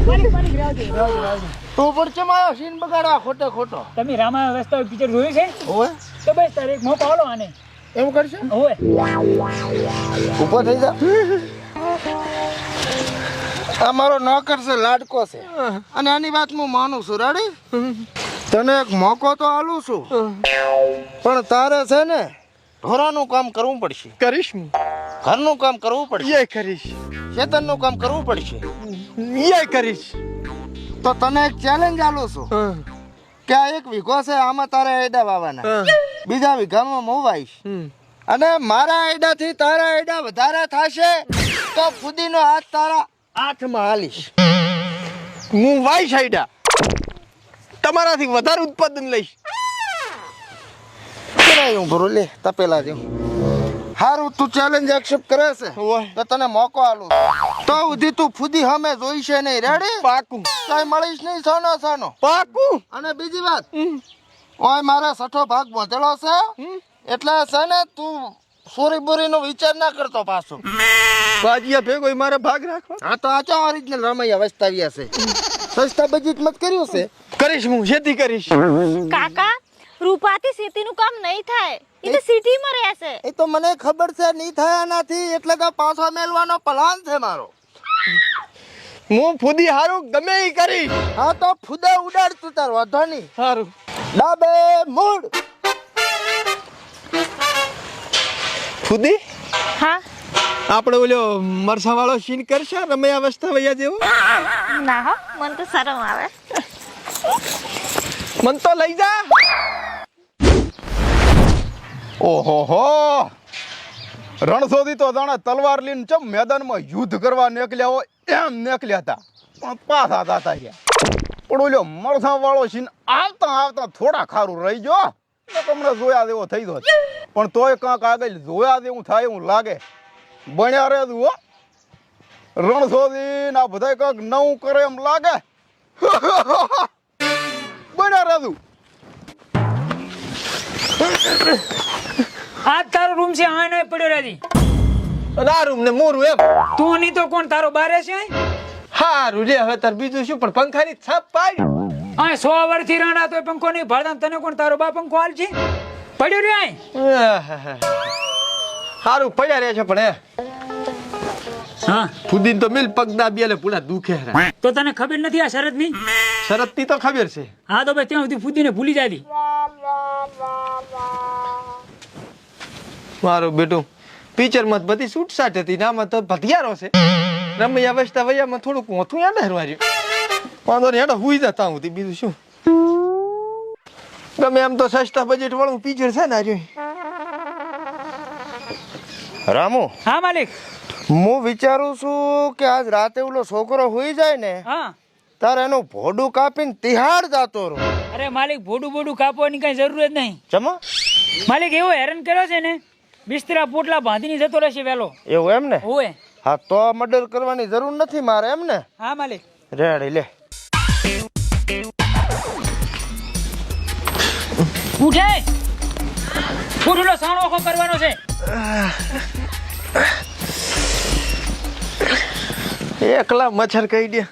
તું પણ ચમ આવ્યો સીન બગાડવા ખોટે ખોટો. તમે રામાયણ રસ્તા પિક્ચર જોયું છે? ઓય તો બસ તારે એક મોકો આલો આને. એમ કરશે? ઓય ઊભો થઈ જા. આ મારો નોકર છે, લાડકો છે, અને આની વાત હું માનું છું. રેડી? તને એક મોકો તો આલું છું, પણ તારે છે ને ઢોરાનું કામ કરવું પડશે. કરીશ હું. ઘરનું કામ કરવું પડશે. એ કરીશ. ખેતરનું કામ કરવું પડશે. એ કરીશ. તો તને એક ચેલેન્જ આલું છું કે આ 1 વીઘો છે, આમાં તારે આયડા વાવવાના, બીજા વીઘામાં હું વાવીશ, અને મારા આયડાથી તારા આયડા વધારે થશે તો ફુદીનો હાથ તારા હાથમાં હાલીશ. હું વાઈ સાઈડા તમારાથી વધારે ઉત્પાદન લઈશ. હું ભરું લે તપેલા જેવું. હારું, તું ચેલેન્જ એક્સેપ્ટ કરે છે તો તને મોકો આલું. તો ઉધી તું ફુદી સામે જોઈશે નહીં. રેડી? પાકું. કઈ મળીશ નહીં સાનો સાનો. પાકું. અને બીજી વાત, ઓય મારા 6ઠો ભાગ બોધેલો છે, એટલે છે ને તું સોરી બોરી નો વિચાર ના કરતો પાછો. બાજીયા ભેગો મારે ભાગ રાખવા. હા તો આચા ઓરિજિનલ રમૈયા વસ્તાવ્યા છે. સસ્તા બજેટ મત કર્યું છે. કરીશ હું, ખેતી કરીશ. કાકા રૂપાથી ખેતીનું કામ નહીં થાય, એ તો સિટીમાં રહેશે. એ તો મને ખબર છે નહીં થાય નથી, એટલે કે પાછો મેલવાનો પ્લાન છે મારો. હું ફૂદી હારું ગમે ઈ કરીશ. હા તો ફુદે ઉડાડ તું, તાર વાંધો નહીં. હારું. ડાબે મૂડ. ફૂદી હા આપણે ઓલો મરસા વાળો સીન કરશે રમૈયા વસ્તા વૈયા જેવો. ના હો, મને તો શરમ આવે. મન તો લઈ જા. ઓહો હો, રણછોડી તો જાણે તલવાર લઈને ચમ મેદાનમાં યુદ્ધ કરવા નીકળ્યા હોય એમ નીકળ્યા હતા, પણ પાછા જાતા રહ્યા. પણ ઓલો મરસા વાળો સીન આવતા આવતા થોડા ખારું રહી ગયો, તમને જોયા જેવો થઈ ગયો. પણ તોય કાંક આગળ જોયા જેવું થાય એવું લાગે. બન્યા રહેતું હો રણછોડી, આ બધા કાંક નવું કરે એમ લાગે. બન્યા રહેતું. આ તારો રૂમ છે, આ નહીં પડ્યો રાજી. દારૂ ને મોરું એમ. તું નહીં તો કોણ તારો બારે છે? હારું લે, હવે તાર બીજું શું, પણ પંખાની છાપ પાડી. આ 100 વર્ષથી રાણા તોય પંખો નહીં ભાડતા, તને કોણ તારો બા પંખો હાલ છે? પડ્યો રે આય. હારું પડ્યા રહે છે, પણ હે હા ફુદીન તો મિલ પગ દાબી એટલે પૂરા દુખે. તો તને ખબર નથી આ શરત ની? શરત ની તો ખબર છે. હા તો ભાઈ ત્યાં સુધી ફૂદીને ભૂલી જાદી. મારું બેટું પિક્ચર માં બધી છૂટછાટ હતી ને આમાં તો ભધિયારો છે. રમૈયા વસ્તા વૈયામાં થોડુંક હોતું યાદ હરવાર્યું. વાંધો નહીં, હેડો હુઈ જતા હું બીજું શું. ગમે એમ તો સસ્તા બજેટ વાળું પિક્ચર છે ને આજે. રામુ, હા માલિક. હું વિચારું છું કે આજ રાતે ઓલો છોકરો હુઈ જાય ને, હા તારે એનું ભોડું કાપીને તિહાડ જાતો રહો. અરે માલિક, ભોડું બોડું કાપવાની કઈ જરૂર જ નહીં. ચમો માલિક એવો હેરાન કર્યો છે ને, બિસ્તરા પોટલા બાંધીને જતો રહેશે વેલો. એવું એમ ને? ઓય હા તો મર્ડર કરવાની જરૂર નથી મારે, એમ ને? હા માલિક. રેડી લે. ઉઠે પૂરો સાણો ઓખો કરવાનો છે. એકલા મચ્છર કહી દે.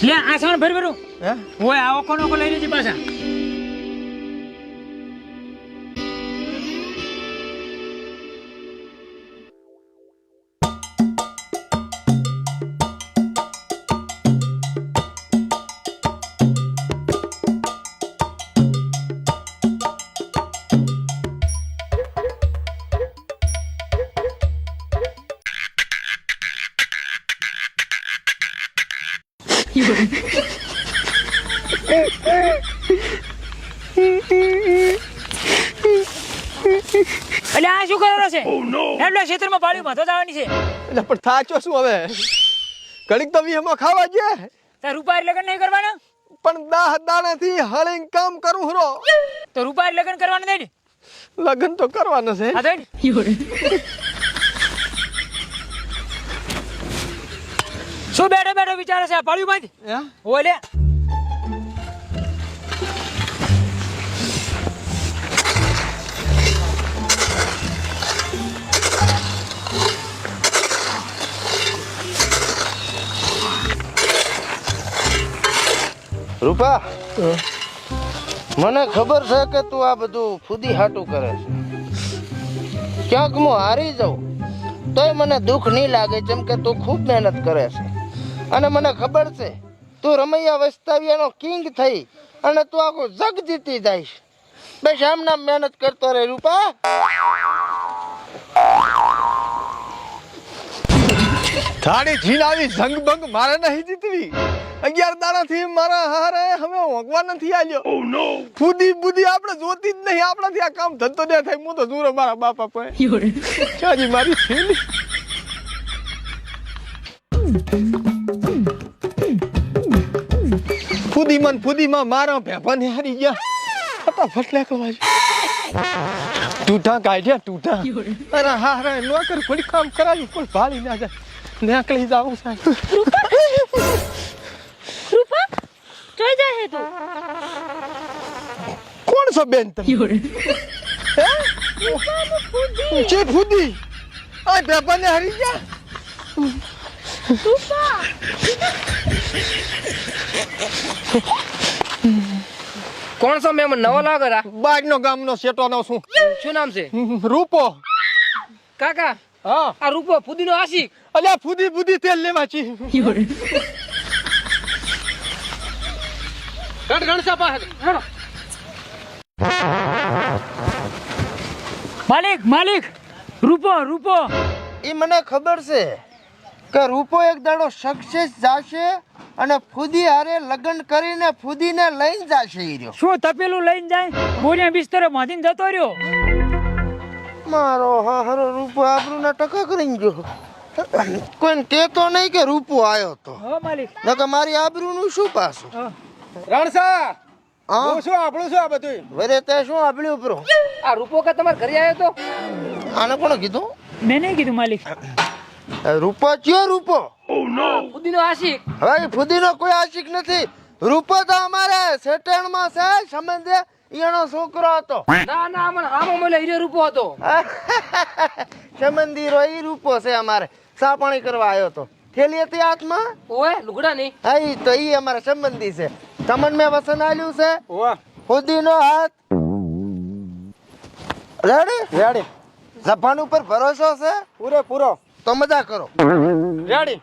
લે આ સાણ ભર ભરું. હે ઓય આ ઓખો નોખો લઈ લેજે પાછા. એટલે આ શું કરવાનો છે? એટલે ક્ષેત્રમાં પાડ્યું માથો જવાની છે. એટલે પણ થાચો શું હવે, ઘડીક તો વીહમાં ખાવા ગયા. તાર રૂપાય લગ્ન નહીં કરવાના? પણ 10 દાણાથી હળીને કામ કરું હરો. તો રૂપાય લગ્ન કરવાના દે. લગ્ન તો કરવાનું છે. હા દે. શું બેઠો બેઠો વિચારે છે? આ પાડ્યું બાંધ. ઓય લે. રૂપા મને ખબર છે કે તું આ બધું ફૂદી હાટું કરે છે. ક્યાંક હું હારી જાઉં તોય મને દુઃખ નહીં લાગે, જેમ કે તું ખૂબ મહેનત કરે છે. અને મને ખબર છે તું રમૈયા વસ્તાવિયાનો કિંગ થઈ અને તું આખું જગ જીતી જઈશ. બસ આમ નામ મહેનત કરતો રહે રૂપા. થાળી જીન આવી જંગ બંગ મારે નહીં જીતવી. 11 દાડાથી મારા હારે હવે હોંકવા નથી આલ્યો. ફૂદી બુદી આપણે જોતી જ નહીં. આપણાથી આ કામ ધંધો ન થાય. હું તો દૂર મારા બાપા પાસે ચાજી મારી થેલી. ફૂદીમાં મારા ભેભાને હારી ગયા. ફટાફટ લેકવા ટૂટા કાઢ્યા ટૂટા. અરે હા રે નોકર થોડી કામ કરાવ્યું કોઈ ભાળી ના જાય. નીકળી જાવું સાહેબ. રૂપા જોઈ જાય તું. કોણ છો બેન તમે? જે ફૂદી આ ભેભાને હારી ગયા. કોણ છો મેમ? નવો લાગે રા. બાજનો ગામનો શેટોનો છું. શું નામ છે? રૂપો. કાકા હા આ રૂપો ફુદીનો આશિક. અલ્યા ફૂદી બુદી તેલ લેવા છી. ગણ ગણસા પાસે માલિક રૂપો એ મને ખબર છે કે રૂપો એક દાડો સક્સેસ જાશે અને ફૂદી હારે લગ્ન કરીને ફૂદીને લઈને જાશે. ઈ રહ્યો શું તપેલું લઈને જાય? બોલ્યા બિસ્તરે બાંધીને જતો રહ્યો. મારો હારો રૂપો આબરૂના ટકા કરીને ગયો. કોઈને કહેતો નહીં કે રૂપો આવ્યો તો. હો માલિક. નકર મારી આબરૂનું શું પાછું? રણસા હા હું શું આપણું શું આ બધું? વરે તે શું આબળ્યું ઉપરો? આ રૂપો કે તમારે ઘરે આવ્યો તો? આને કોણે કીધું? મેં નહીં કીધું માલિક. રૂપો કયો રૂપો? ફુદીનો આશિક. હવે ઈ ફૂદીનો કોઈ આશિક નથી. રૂપો તો અમારે સેટણમાં છે સંબંધે એનો છોકરો હતો. ના ના આમાં મને હીરો રૂપો હતો. સંબંધી રો ઈ રૂપો છે અમારે. સા પાણી કરવા આવ્યો તો. થેલી હતી હાથમાં. ઓય લુગડા નહીં. હા ઈ તો ઈ અમારા સંબંધી છે. તમને મેં વસન આલ્યું છે. વાહ ફૂદીનો હાથ રેડી. જબાન ઉપર ભરોસો છે પૂરો તો મજા કરો. રેડી.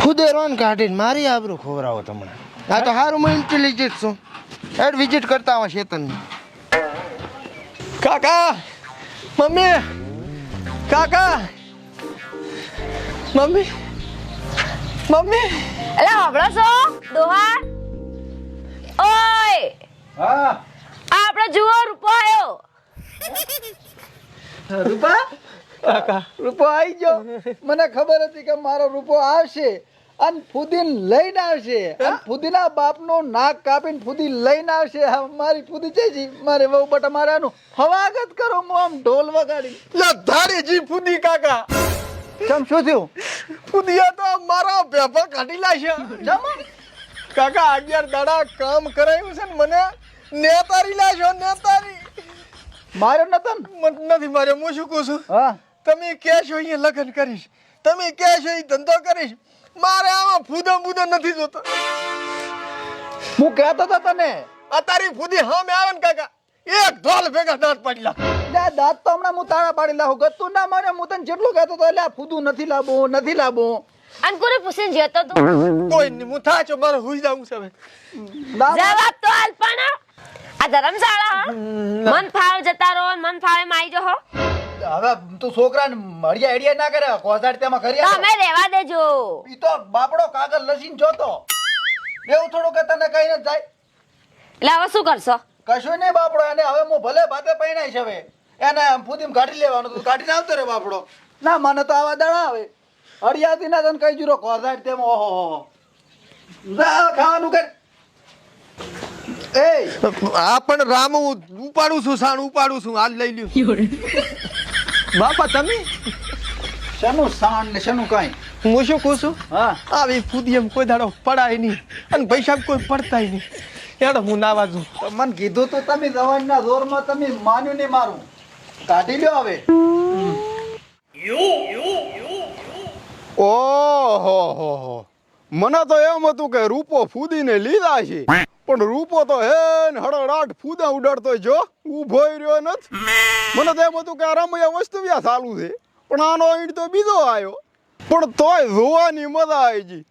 ફુદેરોન કાઢીને મારી આબરૂ ખોવરાવો તમને. આ તો હારું હું ઇન્ટેલિજન્ટ છું. એડ વિઝિટ કરતા આવા શેતનની. કાકા મમ્મી કાકા મમ્મી અલા હોબળો છો દોહા? ઓય હા આપણો જુઓ રૂપો આવ્યો. રૂપા કાકા રૂપો આવી ગયો. મને ખબર હતી કે મારો રૂપો આવશે અને ફૂદીને લઈને આવશે અને ફૂદીના બાપનું નાક કાપીને ફૂદી લઈને આવશે. હવે મારી ફૂદી છે જી મારે વહુ બટા મારાનું હવાગત કરો. હું આમ ઢોલ વગાડી લા ધારી જી ફૂદી કાકા. ચમ શું થયું? ફૂદીયા તો મારા ભેભા કાઢી લાશે. કાકા 11 દાડા કામ કરાયું છે ને મને નેતારી લાશો નેતારી. માર્યો નતો ને? મને નથી માર્યો. હું શું કહું છું હા તમે કહેશો અહીંયા લગ્ન કરીશ, તમે કહેશો એ ધંધો કરીશ. મારે આમાં ફૂદો બુદો નથી જોતો. હું કહેતો હતો તને. આ તારી ફૂદી હામે આવે ને કાકા એક ઢોલ ભેગા દાંત પાડી લા. દાંત તો હમણાં હું તાળા પાડી લાવું. ગતું ના મારે હું તને જેટલું કહેતો હતો એટલે આ ફૂદું નથી લાવવું. અને કોને પૂછીને જતો તું? કોઈ નહીં હું થાચો મારે હુઈ જાવું છે હવે. જવાબ તો આલ પણ. આ ધર્મશાળા મન ફાવે જતા રહો મન ફાવે માઈ જો હો. હવે તું છોકરાને હળિયા હેડિયા ના કરે. કોઝાડ તેમાં કરી તમે રહેવા દેજો. ઈ તો બાપડો કાગળ લસીને જોતો. એવું થોડું કે તને કઈ ન જાય. એટલે હવે શું કરશો? કશું નહીં બાપડો. એને હવે હું ભલે ભાતે પૈણાઈશ. હવે એને ફૂદીમ કાઢી લેવાનું. તું કાઢીને આવતો રે બાપડો. ના મને તો આવા દાડા આવે. હળિયાથી ના તને કઈ જુરો કોઝાડ તેમ. ઓહો ખાવાનું કર. એ આ પણ રામ ઉપાડું છું સાણ ઉપાડું છું. હાલ લઈ લ્યો બાપા તમે. શેનું સાણ ને શેનું કાંઈ? હું શું કહું છું હા આવી ફૂદી એમ કોઈ દાડો પડાય નહીં અને પૈસા કોઈ પડતાય નહીં. એડો હું નાવા છું. મને કીધું તો તમે જવાનના જોરમાં તમે માન્યું નહીં મારું. કાઢી લ્યો હવે. ઓ ઓહો મને તો એમ હતું કે રૂપો ફૂદીને લીધા છે પણ રૂપો તો હે ને હળહળાટ ફૂદા ઉડાડતો જો ઊભો રહ્યો નથી મને તો એમ હતું કે આ રમૈયા વસ્તુ વ્યા ચાલુ છે પણ આનો ઈંટ તો બીજો આવ્યો પણ તોય જોવાની મજા આવી ગઈ